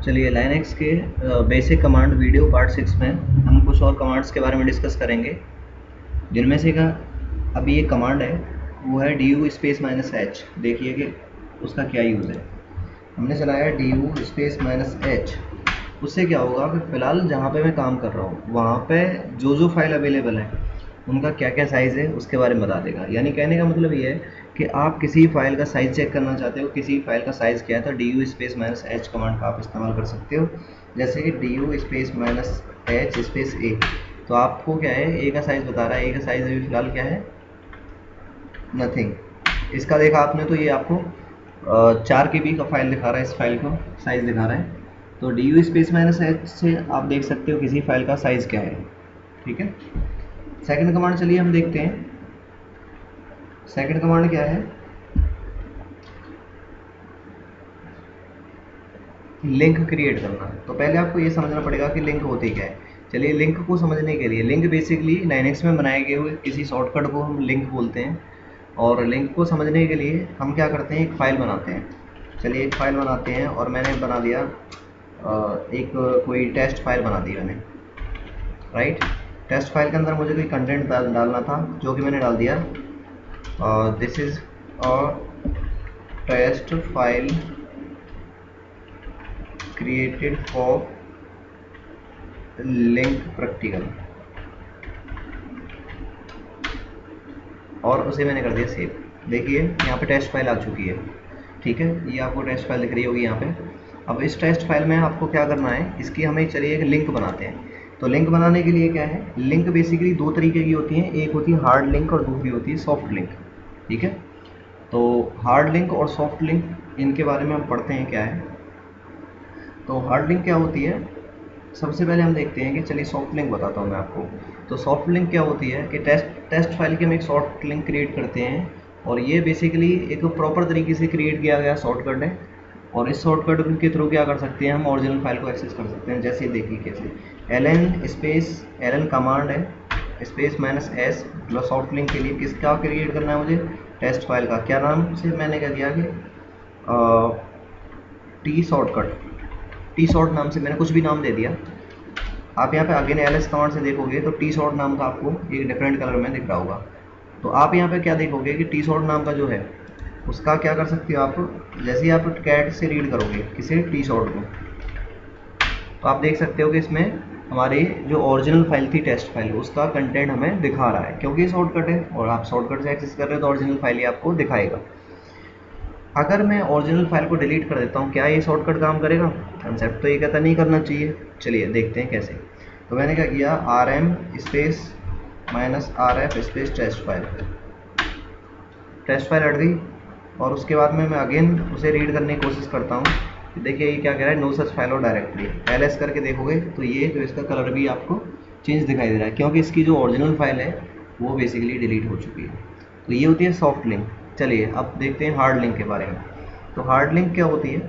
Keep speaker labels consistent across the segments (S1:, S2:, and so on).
S1: चलिए लाइनक्स के basic command video part 6 में हम कुछ और कमांड्स के बारे में डिस्कस करेंगे, जिनमें से का अभी एक कमांड है वो है du स्पेस -h। देखिए कि उसका क्या यूज़ है। हमने चलाया du स्पेस -h। उससे क्या होगा कि फ़िलहाल जहाँ पे मैं काम कर रहा हूँ वहाँ पे जो फाइल अवेलेबल है उनका क्या क्या साइज़ है उसके बारे में बता देगा। यानी कहने का मतलब ये है कि आप किसी फाइल का साइज़ चेक करना चाहते हो, किसी फाइल का साइज़ क्या है, तो du स्पेस -h कमांड का आप इस्तेमाल कर सकते हो। जैसे कि du space -h space a, तो आपको क्या है a का साइज़ बता रहा है। a का साइज़ अभी फ़िलहाल क्या है, नथिंग। इसका देखा आपने तो ये आपको 4 KB का फाइल दिखा रहा है, इस फाइल को साइज़ दिखा रहा है। तो du स्पेस -h से आप देख सकते हो किसी फाइल का साइज़ क्या है। ठीक है। सेकंड कमांड चलिए हम देखते हैं। सेकंड कमांड क्या है, लिंक क्रिएट करना। तो पहले आपको ये समझना पड़ेगा कि लिंक होती क्या है। चलिए लिंक को समझने के लिए, लिंक बेसिकली लाइनक्स में बनाए गए हुए किसी शॉर्टकट को हम लिंक बोलते हैं। और लिंक को समझने के लिए हम क्या करते हैं, एक फ़ाइल बनाते हैं। चलिए एक फ़ाइल बनाते हैं और मैंने बना दिया एक कोई टेस्ट फाइल बना दी मैंने, राइट। टेस्ट फाइल के अंदर मुझे कोई कंटेंट डालना था, जो कि मैंने डाल दिया this is a test file created for link practical, और उसे मैंने कर दिया सेव। देखिए यहाँ पे टेस्ट फाइल आ चुकी है। ठीक है, ये आपको टेस्ट फाइल दिख रही होगी यहाँ पे। अब इस टेस्ट फाइल में आपको क्या करना है, इसकी हमें चलिए एक लिंक बनाते हैं। तो लिंक बनाने के लिए क्या है, लिंक बेसिकली दो तरीके की होती हैं, एक होती है हार्ड लिंक और दूसरी होती है सॉफ्ट लिंक। ठीक है, तो हार्ड लिंक और सॉफ्ट लिंक इनके बारे में हम पढ़ते हैं क्या है। तो हार्ड लिंक क्या होती है, सबसे पहले हम देखते हैं कि चलिए सॉफ्ट लिंक बताता हूँ मैं आपको। तो सॉफ्ट लिंक क्या होती है कि टेस्ट फाइल की हम एक सॉफ्ट लिंक क्रिएट करते हैं, और ये बेसिकली एक प्रॉपर तरीके से क्रिएट किया गया शॉर्टकट है। और इस शॉर्टकट के थ्रू क्या कर सकते हैं, हम ओरिजिनल फाइल को एक्सेस कर सकते हैं। जैसे देखिए कैसे, ln कमांड है space -s plus soft link के लिए किसका क्रिएट करना है मुझे, टेस्ट फाइल का। क्या नाम से मैंने क्या किया कि टी शॉर्ट नाम से मैंने कुछ भी नाम दे दिया। आप यहाँ पे अगेन ls कमांड से देखोगे तो टी शॉर्ट नाम का आपको एक डिफरेंट कलर में दिख रहा होगा। तो आप यहाँ पे क्या देखोगे कि टी शॉर्ट नाम का जो है उसका क्या कर सकते हो आप, जैसे ही आप कैट से रीड करोगे किसी टी शॉर्ट को, तो आप देख सकते हो कि इसमें हमारी जो ओरिजिनल फाइल थी टेस्ट फाइल, उसका कंटेंट हमें दिखा रहा है, क्योंकि शॉर्टकट है और आप शॉर्टकट से एक्सेस कर रहे हो तो ओरिजिनल फाइल ही आपको दिखाएगा। अगर मैं ओरिजिनल फाइल को डिलीट कर देता हूँ, क्या ये शॉर्टकट काम करेगा? कंसेप्ट तो ये कहता नहीं करना चाहिए। चलिए देखते हैं कैसे। तो मैंने क्या किया, rm space -rf space test file हट गई। और उसके बाद में मैं अगेन उसे रीड करने की कोशिश करता हूँ। देखिए ये क्या कह रहा है, नो सच फाइल और डायरेक्टली। ls करके देखोगे तो ये जो इसका कलर भी आपको चेंज दिखाई दे रहा है, क्योंकि इसकी जो ओरिजिनल फाइल है वो बेसिकली डिलीट हो चुकी है। तो ये होती है सॉफ्ट लिंक। चलिए अब देखते हैं हार्ड लिंक के बारे में। तो हार्ड लिंक क्या होती है,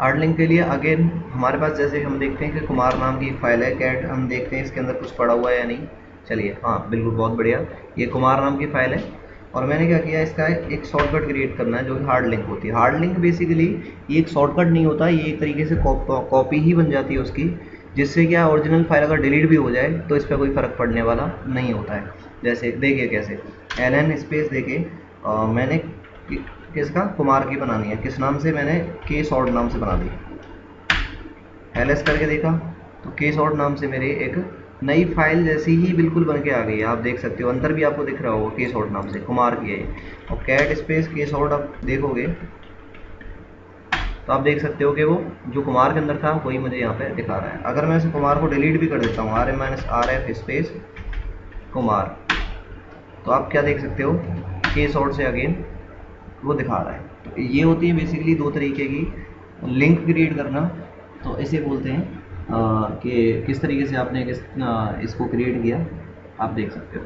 S1: हार्ड लिंक के लिए अगेन हमारे पास जैसे हम देखते हैं कि कुमार नाम की एक फाइल है कैट, हम देखते हैं इसके अंदर कुछ पड़ा हुआ है या नहीं। चलिए हाँ बिल्कुल, बहुत बढ़िया, ये कुमार नाम की फाइल है। और मैंने क्या किया, इसका एक शॉर्टकट क्रिएट करना है जो कि हार्ड लिंक होती है। हार्ड लिंक बेसिकली ये एक शॉर्टकट नहीं होता, ये एक तरीके से कॉपी ही बन जाती है उसकी, जिससे क्या ओरिजिनल फाइल अगर डिलीट भी हो जाए तो इस पर कोई फ़र्क पड़ने वाला नहीं होता है। जैसे देखिए कैसे, ln स्पेस देखिए मैंने किसका, कुमार की बनानी है, किस नाम से, मैंने के शॉर्ट नाम से बना दी। ls करके देखा तो के शॉर्ट नाम से मेरे एक नई फाइल जैसी ही बिल्कुल बन के आ गई है। आप देख सकते हो अंदर भी आपको दिख रहा होगा के शॉर्ट नाम से, कुमार की है। और कैट स्पेस के शॉर्ट आप देखोगे तो आप देख सकते हो कि वो जो कुमार के अंदर था वही मुझे यहाँ पे दिखा रहा है। अगर मैं इस कुमार को डिलीट भी कर देता हूँ, rm-rf स्पेस कुमार, तो आप क्या देख सकते हो, के शॉर्ट से अगेन वो दिखा रहा है। तो ये होती है बेसिकली दो तरीके की लिंक क्रिएट करना। तो इसे बोलते हैं कि किस तरीके से आपने इसको क्रिएट किया, आप देख सकते हो।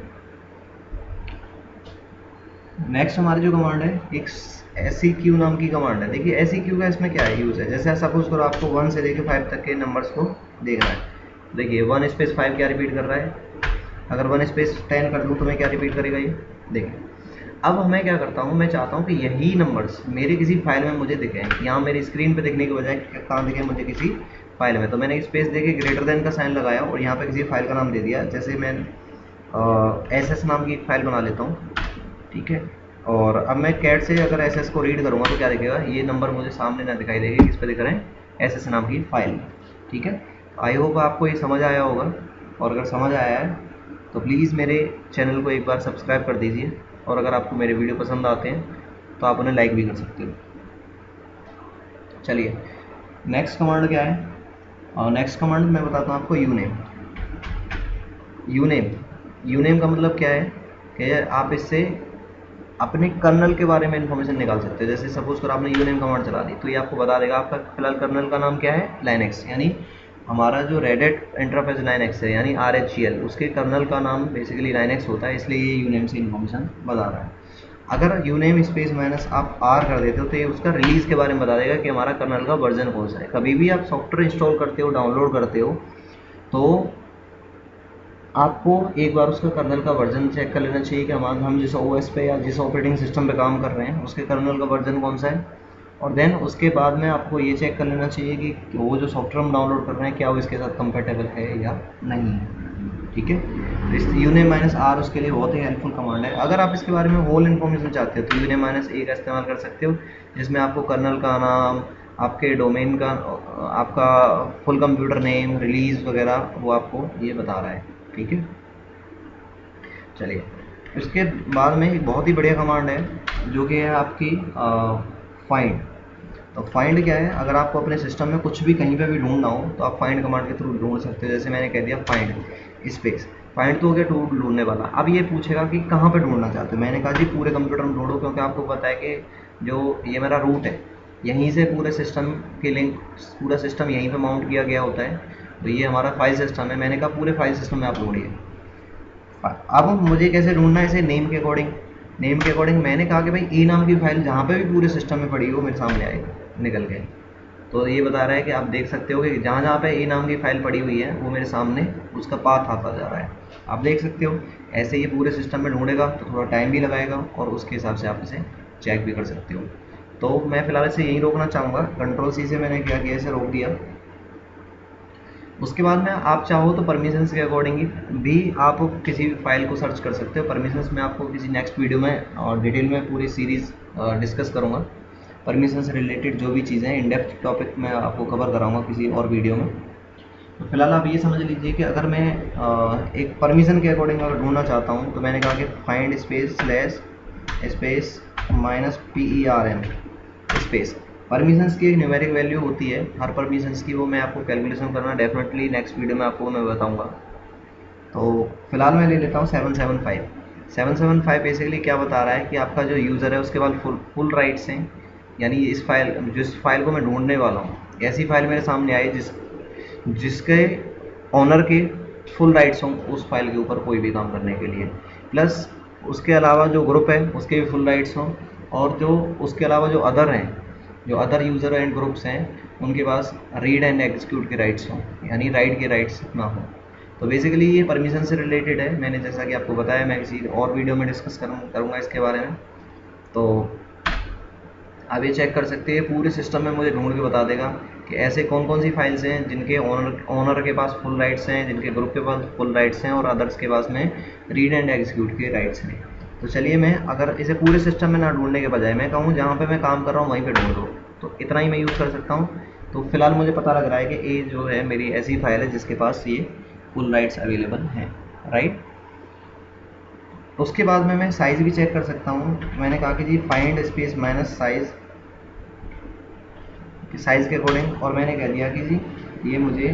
S1: नेक्स्ट हमारी जो कमांड है एक seq नाम की कमांड है। देखिए seq का इसमें क्या है यूज़ है, जैसे सपोज करो आपको 1 से लेकर 5 तक के नंबर्स को देखना है। देखिए 1 स्पेस 5 क्या रिपीट कर रहा है, अगर 1 स्पेस 10 कर दूँ तो मैं क्या रिपीट करेगा ये, देखिए अब मैं क्या करता हूँ, मैं चाहता हूँ कि यही नंबर्स मेरे किसी फाइल में मुझे दिखें, यहाँ मेरी स्क्रीन पे दिखने के बजाय कहाँ दिखे मुझे, किसी फाइल में। तो मैंने स्पेस देके ग्रेटर देन का साइन लगाया और यहाँ पे किसी फाइल का नाम दे दिया, जैसे मैं SS नाम की एक फाइल बना लेता हूँ, ठीक है। और अब मैं कैट से अगर SS को रीड करूँगा तो क्या दिखेगा, ये नंबर मुझे सामने ना दिखाई देगी, किस पे दिख रहे हैं, SS नाम की फाइल में, ठीक है। आई होप आपको ये समझ आया होगा, और अगर समझ आया है तो प्लीज़ मेरे चैनल को एक बार सब्सक्राइब कर दीजिए, और अगर आपको मेरे वीडियो पसंद आते हैं तो आप उन्हें लाइक भी कर सकते हो। चलिए नेक्स्ट कमांड क्या है, और नेक्स्ट कमांड मैं बताता हूँ आपको यूनेम। यूनेम का मतलब क्या है कि आप इससे अपने कर्नल के बारे में इंफॉर्मेशन निकाल सकते हैं। जैसे सपोज कर आपने यूनेम कमांड चला दी तो ये आपको बता देगा आपका फिलहाल कर्नल का नाम क्या है, लाइनक्स, यानी हमारा जो रेड हैट एंटरप्राइज लाइनक्स है यानी RHEL, उसके कर्नल का नाम बेसिकली लाइनक्स होता है, इसलिए ये यूनेम से इन्फॉर्मेशन बता रहा है। अगर यूनेम स्पेस माइनस आप R कर देते हो तो ये उसका रिलीज़ के बारे में बता देगा कि हमारा कर्नल का वर्जन कौन सा है। कभी भी आप सॉफ्टवेयर इंस्टॉल करते हो, डाउनलोड करते हो, तो आपको एक बार उसका कर्नल का वर्जन चेक कर लेना चाहिए कि हम जिस OS पे या जिस ऑपरेटिंग सिस्टम पे काम कर रहे हैं उसके कर्नल का वर्जन कौन सा है। और देन उसके बाद में आपको ये चेक कर लेना चाहिए कि वो जो सॉफ्टवेयर हम डाउनलोड कर रहे हैं क्या वो इसके साथ कंपेटेबल है या नहीं है, ठीक है। तो इस यूनेम -R उसके लिए बहुत ही हेल्पफुल कमांड है। अगर आप इसके बारे में होल इन्फॉर्मेशन चाहते हो तो यूनेम -A का इस्तेमाल कर सकते हो, जिसमें आपको कर्नल का नाम, आपके डोमेन का, आपका फुल कंप्यूटर नेम, रिलीज़ वगैरह वो आपको ये बता रहा है, ठीक है। चलिए इसके बाद में एक बहुत ही बढ़िया कमांड है जो कि है आपकी फाइंड। तो फाइंड क्या है, अगर आपको अपने सिस्टम में कुछ भी कहीं पे भी ढूंढना हो तो आप फाइंड कमांड के थ्रू ढूंढ सकते हो। जैसे मैंने कह दिया फाइंड स्पेस, फाइंड तो हो गया ढूंढने वाला। अब ये पूछेगा कि कहाँ पे ढूंढना चाहते हो। मैंने कहा जी पूरे कंप्यूटर में ढूंढो, क्योंकि आपको पता है कि जो ये मेरा रूट है यहीं से पूरे सिस्टम के लिंक, पूरा सिस्टम यहीं पे माउंट किया गया होता है। तो ये हमारा फाइल सिस्टम है, मैंने कहा पूरे फाइल सिस्टम में आप ढूंढिए। अब मुझे कैसे ढूंढना है इसे, नेम के अकॉर्डिंग। नेम के अकॉर्डिंग मैंने कहा कि भाई ए नाम की फाइल जहाँ पे भी पूरे सिस्टम में पड़ी हो मेरे सामने आएगी, निकल के। तो ये बता रहा है कि आप देख सकते हो कि जहाँ जहाँ पे ए नाम की फाइल पड़ी हुई है वो मेरे सामने उसका पाथ आता जा रहा है, आप देख सकते हो। ऐसे ये पूरे सिस्टम में ढूंढेगा तो थोड़ा टाइम भी लगाएगा और उसके हिसाब से आप इसे चेक भी कर सकते हो। तो मैं फिलहाल इसे यहीं रोकना चाहूँगा, Ctrl+C से मैंने क्या किया, इसे रोक दिया। उसके बाद में आप चाहो तो परमिशंस के अकॉर्डिंग भी आप किसी भी फाइल को सर्च कर सकते हो। परमिशंस में आपको किसी नेक्स्ट वीडियो में और डिटेल में पूरी सीरीज़ डिस्कस करूँगा। परमिशन से रिलेटेड जो भी चीज़ें इन डेप्थ टॉपिक में आपको कवर कराऊंगा किसी और वीडियो में। तो फिलहाल आप ये समझ लीजिए कि अगर मैं एक परमिशन के अकॉर्डिंग अगर ढूंढना चाहता हूँ तो मैंने कहा कि find space slash space -PERM space. Permissions की एक न्यूमेरिक वैल्यू होती है हर परमिशंस की, वो मैं आपको कैलकुलेशन करना डेफिनेटली नेक्स्ट वीडियो में आपको मैं बताऊंगा। तो फिलहाल मैं ले लेता हूँ 775। 775 बेसिकली क्या बता रहा है कि आपका जो यूज़र है उसके पास फुल राइट्स हैं, यानी इस फाइल, जिस फाइल को मैं ढूंढने वाला हूँ ऐसी फाइल मेरे सामने आई जिसके ऑनर के फुल राइट्स हों उस फाइल के ऊपर कोई भी काम करने के लिए, प्लस उसके अलावा जो ग्रुप है उसके भी फुल राइट्स हों, और जो उसके अलावा जो अदर हैं, जो अदर यूज़र एंड ग्रुप्स हैं उनके पास रीड एंड एग्जीक्यूट के राइट्स हों, यानी राइट के राइट्स ना हो। तो बेसिकली ये परमिशन से रिलेटेड है। मैंने जैसा कि आपको बताया, मैं किसी और वीडियो में डिस्कस करूँगा इसके बारे में। तो आप ये चेक कर सकते हैं, पूरे सिस्टम में मुझे ढूंढ के बता देगा कि ऐसे कौन कौन सी फाइल्स हैं जिनके ओनर के पास फुल राइट्स हैं, जिनके ग्रुप के पास फुल राइट्स हैं और अदर्स के पास में रीड एंड एग्जीक्यूट के राइट्स हैं। तो चलिए मैं अगर इसे पूरे सिस्टम में ना ढूंढने के बजाय मैं कहूँ जहाँ पे मैं काम कर रहा हूँ वहीं पे ढूंढ लो, तो इतना ही मैं यूज़ कर सकता हूँ। तो फिलहाल मुझे पता लग रहा है कि ए जो है मेरी ऐसी फाइल है जिसके पास ये फुल राइट्स अवेलेबल हैं, राइट। उसके बाद में मैं साइज़ भी चेक कर सकता हूँ। मैंने कहा कि जी फाइंड स्पेस माइनस साइज़ के अकॉर्डिंग, और मैंने कह दिया कि जी ये मुझे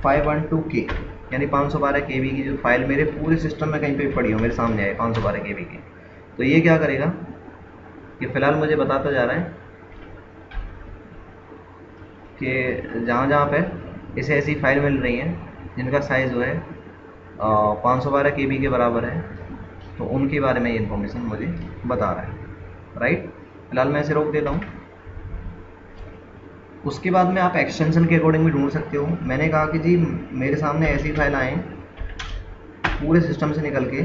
S1: 512K यानी 512 KB की जो फाइल मेरे पूरे सिस्टम में कहीं पे पड़ी हो मेरे सामने आए 512 KB की। तो ये क्या करेगा, ये फ़िलहाल मुझे बताता जा रहा है कि जहाँ जहाँ पे इसे ऐसी फाइल मिल रही है जिनका साइज़ जो है 512 KB के बराबर है, तो उनके बारे में ये इन्फॉर्मेशन मुझे बता रहा है, राइट। फिलहाल मैं इसे रोक देता हूँ। उसके बाद में आप एक्सटेंशन के अकॉर्डिंग भी ढूंढ सकते हो। मैंने कहा कि जी मेरे सामने ऐसी फाइल आए पूरे सिस्टम से निकल के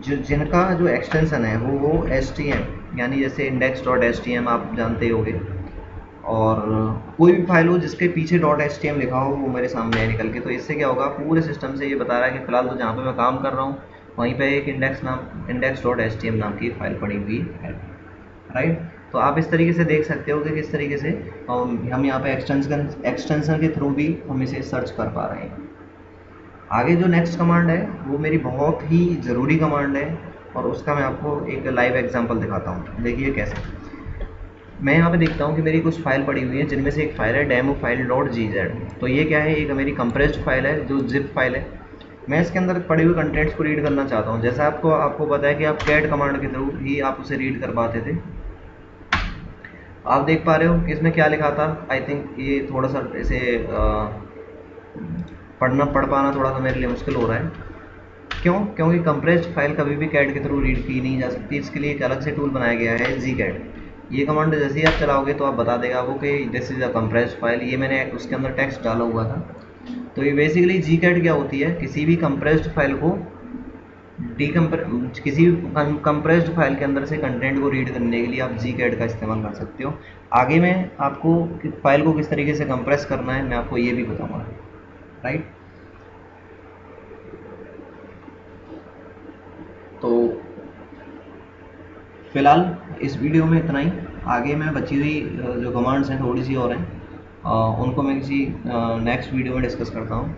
S1: जिनका जो एक्सटेंशन है वो एस टी एम, यानी जैसे index dot S T M आप जानते होगे, और कोई भी फाइल हो जिसके पीछे डॉट एच टी एम लिखा हो वो मेरे सामने है निकल के। तो इससे क्या होगा, पूरे सिस्टम से ये बता रहा है कि फिलहाल तो जहाँ पे मैं काम कर रहा हूँ वहीं पे एक index dot H T M नाम की फाइल पड़ी हुई है, राइट। तो आप इस तरीके से देख सकते हो कि किस तरीके से हम यहाँ पे एक्सटेंशन के थ्रू भी हम इसे सर्च कर पा रहे हैं। आगे जो नेक्स्ट कमांड है वो मेरी बहुत ही ज़रूरी कमांड है, और उसका मैं आपको एक लाइव एग्जांपल दिखाता हूँ। देखिए कैसे। मैं यहाँ पे देखता हूँ कि मेरी कुछ फाइल पड़ी हुई है, जिनमें से एक फाइल है demo file dot G Z. तो ये क्या है, एक मेरी कंप्रेस्ड फाइल है जो जिप फाइल है। मैं इसके अंदर पड़े हुए कंटेंट्स को रीड करना चाहता हूँ। जैसा आपको पता है कि आप कैट कमांड के थ्रू ही आप उसे रीड कर पाते थे। आप देख पा रहे हो कि इसमें क्या लिखा था। आई थिंक ये थोड़ा सा इसे पढ़ पाना थोड़ा सा मेरे लिए मुश्किल हो रहा है। क्यों? क्योंकि कंप्रेस्ड फाइल कभी भी कैट के थ्रू रीड की नहीं जा सकती। इसके लिए एक अलग से टूल बनाया गया है जी कैट। ये कमांड जैसे ही आप चलाओगे तो आप बता देगा वो कि this is a compressed file. ये मैंने उसके अंदर टेक्स्ट डाला हुआ था। तो ये बेसिकली जी कैट क्या होती है, किसी भी कंप्रेस्ड फाइल को किसी भी कंप्रेस्ड फाइल के अंदर से कंटेंट को रीड करने के लिए आप जी कैट का इस्तेमाल कर सकते हो। आगे मैं आपको फाइल को किस तरीके से कंप्रेस करना है मैं आपको ये भी बताऊँगा, राइट। तो फिलहाल इस वीडियो में इतना ही। आगे मैं बची हुई जो कमांड्स हैं थोड़ी सी और हैं, उनको मैं किसी नेक्स्ट वीडियो में डिस्कस करता हूँ।